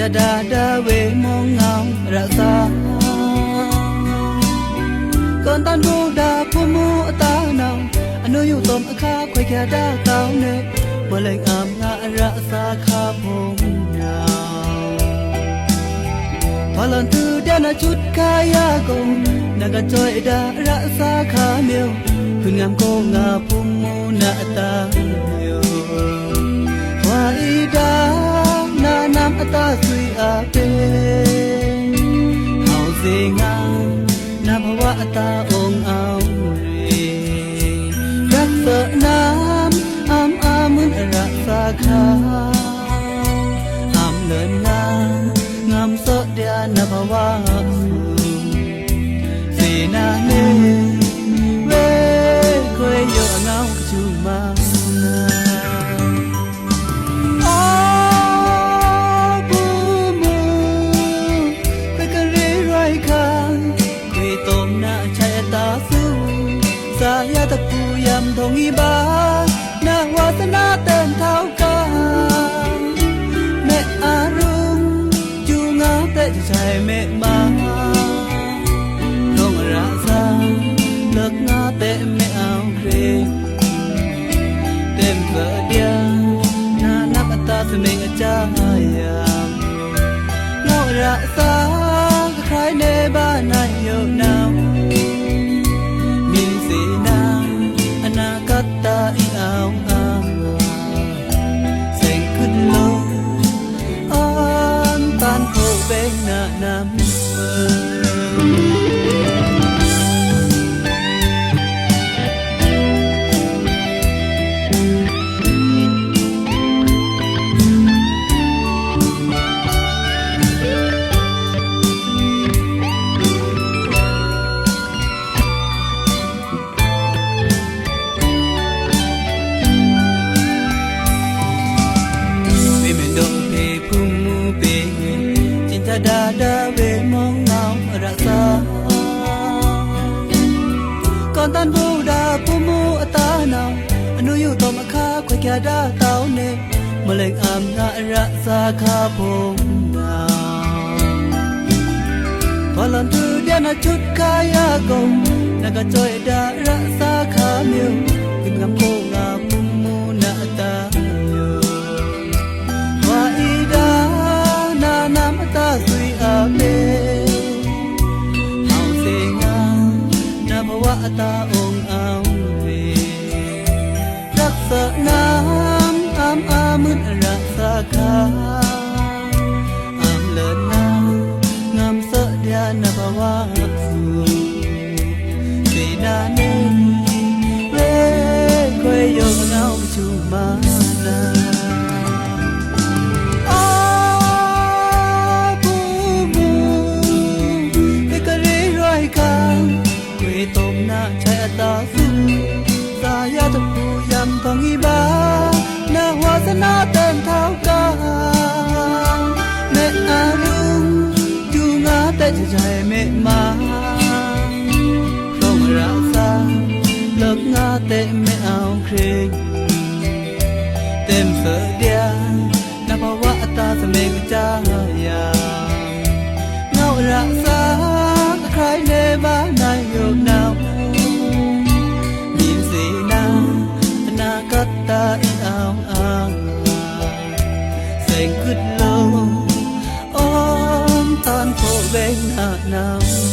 จะดาดาเวมองเงารักษาก่อนตันบูดาผู้มูตาเนาอนุยุตมอาคาคอยแค่ดาเต้าเนเมื่อแรงอามงารักษาคาพงเงาพอลันตือเดียนจุดกายากงนักจอยดารักษาคาเมียวพึ่งงามโกงาผู้มูนาตาเมียววาอีดานานามตาสุยอาเปเฮาเสงานาภวะตาองค์เอาเรรักษานามอามอามุนรักษาคาอามเลินงางามโสเดียนาภวะเสนาเนเวคอยโยเงาจูมาสายตะปูยำทองอีบานาวาสนาเต้นเท้ากาแม่อารุงจูงาเตะใจแม่มาลงราซาเลิกงาเตะแม่เอาเครเต็มเกิดเดียนานักตาสมิงจายามเงาราซาใครในบ้านนายโยนาวดาดาเวมองเงารักษาก่อนตันบูดาผู้มูตาเนาอนุยุตมอาคาคอยแค่ดาเต้าเนเมื่อแรงอามงารักษาคาพงเงาพอลันตือเดียนจุดกายากงนักจอยดารักษาคาเมียวถึงคำโกงาผู้มูนาตาอยู่ว่าอีดานานามตาสุยอาเปเฮาเสงานาภวะตาองค์เอาเรรักษานามอามอามุนรักษาคาอามเลินนางามเสเดียนาภวะสุเสนาเนเวคอยโยเงาจูมานาตาสุสายตะปูยำทองอีบานาวาสนาเต้นเท้ากาแม่อารุงจูงาเตะใจแม่มาคงรักษาเลิกงาเตะไม่เอาเครเต็มเสือเดียนาภวะตาสมิงจายามเงารักษาใครในบ้านนายโยนาวกัตตาอีเอาแสงขึ้นลงอ้อมตอนโผเวงหน้าหนาว